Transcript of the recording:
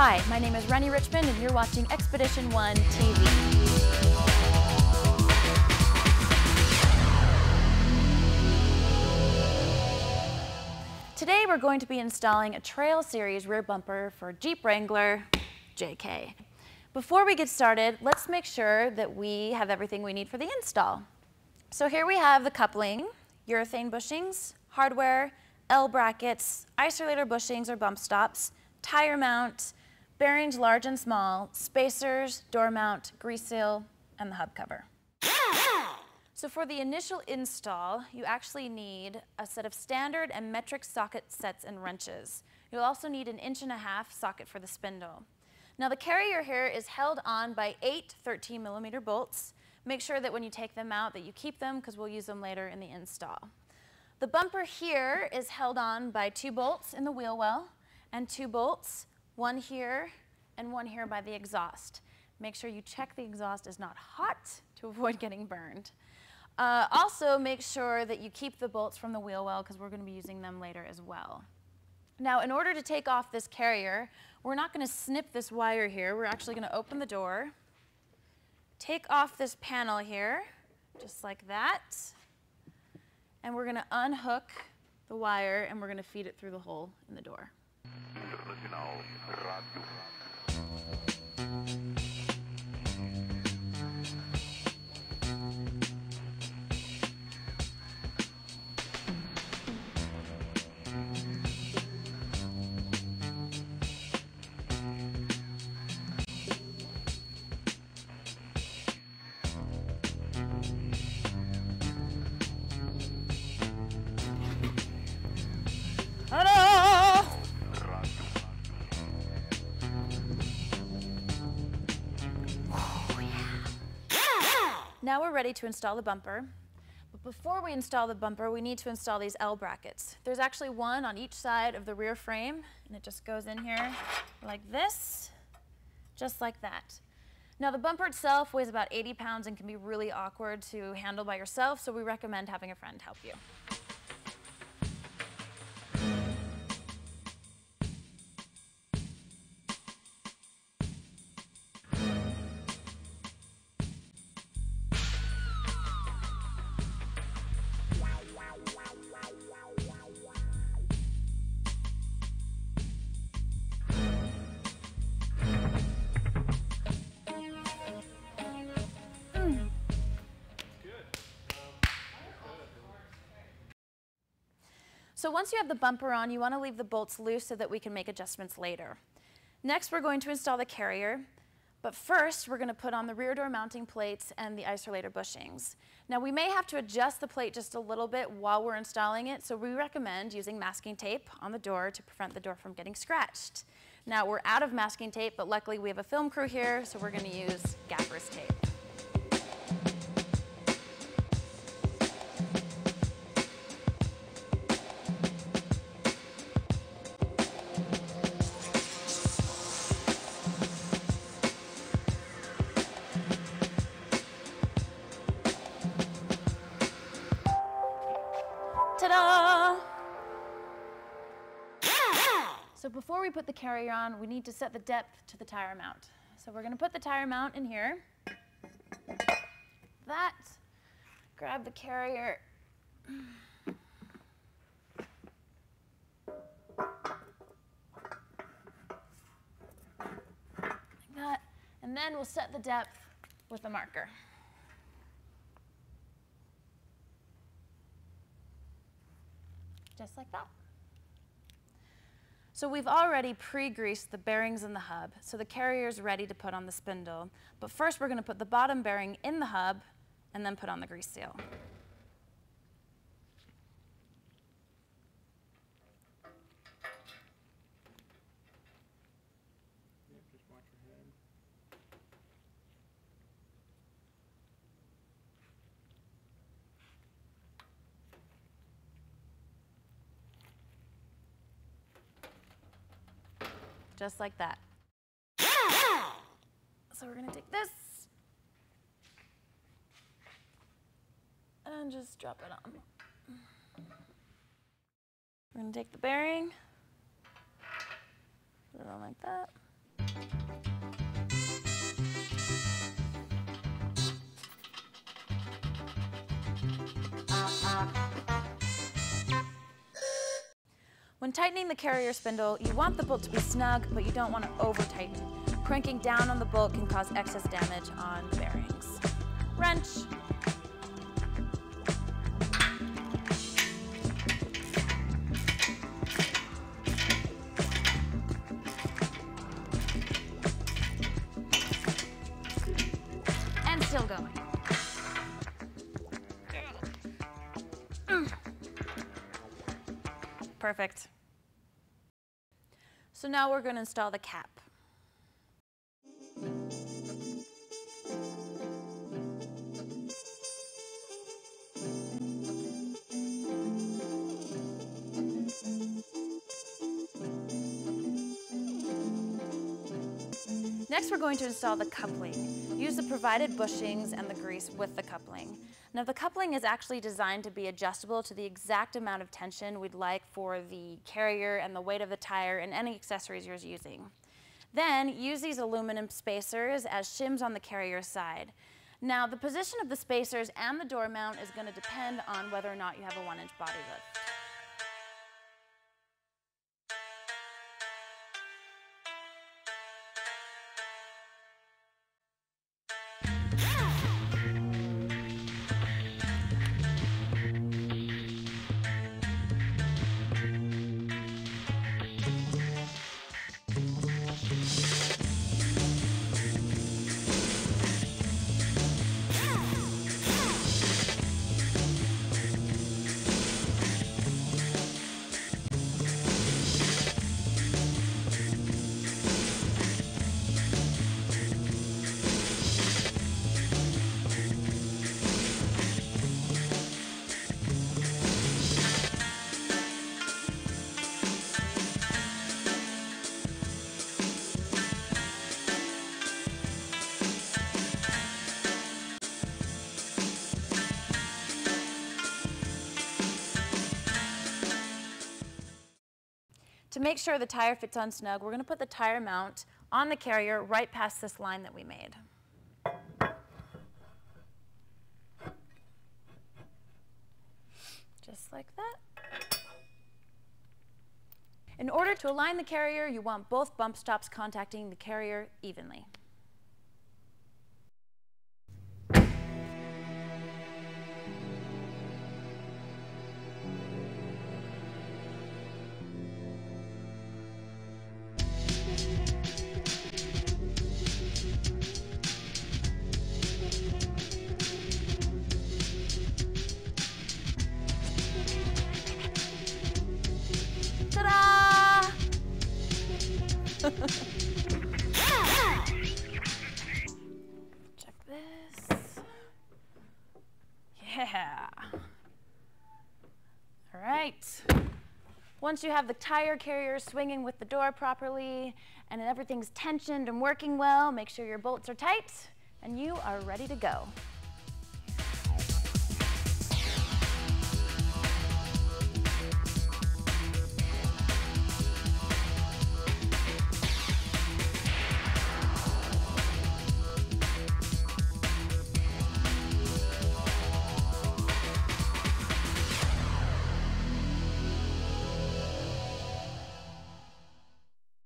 Hi, my name is Rennie Richmond and you're watching Expedition 1 TV. Today we're going to be installing a Trail Series rear bumper for Jeep Wrangler JK. Before we get started, let's make sure that we have everything we need for the install. So here we have the coupling, urethane bushings, hardware, L brackets, isolator bushings or bump stops, tire mount, bearings large and small, spacers, door mount, grease seal, and the hub cover. So for the initial install, you actually need a set of standard and metric socket sets and wrenches. You'll also need an 1.5 inch socket for the spindle. Now the carrier here is held on by 8 13mm bolts. Make sure that when you take them out that you keep them because we'll use them later in the install. The bumper here is held on by 2 bolts in the wheel well and 2 bolts, one here and one here by the exhaust. Make sure you check the exhaust is not hot to avoid getting burned. Also make sure that you keep the bolts from the wheel well because we're going to be using them later as well. Now in order to take off this carrier, we're not going to snip this wire here. We're actually going to open the door, take off this panel here, just like that, and we're going to unhook the wire and we're going to feed it through the hole in the door. Now we're ready to install the bumper, but before we install the bumper, we need to install these L brackets. There's actually one on each side of the rear frame, and it just goes in here like this, just like that. Now the bumper itself weighs about 80 pounds and can be really awkward to handle by yourself, so we recommend having a friend help you. So once you have the bumper on, you want to leave the bolts loose so that we can make adjustments later. Next, we're going to install the carrier, but first we're going to put on the rear door mounting plates and the isolator bushings. Now we may have to adjust the plate just a little bit while we're installing it, so we recommend using masking tape on the door to prevent the door from getting scratched. Now we're out of masking tape, but luckily we have a film crew here, so we're going to use gaffer's tape. Ta-da! So before we put the carrier on, we need to set the depth to the tire mount. So we're going to put the tire mount in here. That. Grab the carrier. Like that. And then we'll set the depth with a marker. Just like that. So we've already pre-greased the bearings in the hub, so the carrier is ready to put on the spindle. But first we're going to put the bottom bearing in the hub and then put on the grease seal. Just watch your head. Just like that. So we're going to take this and just drop it on. We're going to take the bearing, put it on like that. When tightening the carrier spindle, you want the bolt to be snug, but you don't want to over-tighten. Cranking down on the bolt can cause excess damage on the bearings. Wrench. And still going. Perfect. So now we're going to install the cap. Next, we're going to install the coupling. Use the provided bushings and the grease with the coupling. Now, the coupling is actually designed to be adjustable to the exact amount of tension we'd like for the carrier and the weight of the tire and any accessories you're using. Then, use these aluminum spacers as shims on the carrier side. Now, the position of the spacers and the door mount is going to depend on whether or not you have a 1-inch body lift. To make sure the tire fits on snug, we're going to put the tire mount on the carrier right past this line that we made. Just like that. In order to align the carrier, you want both bump stops contacting the carrier evenly. Ta-da! Check this. Yeah. All right. Once you have the tire carrier swinging with the door properly and everything's tensioned and working well, make sure your bolts are tight and you are ready to go.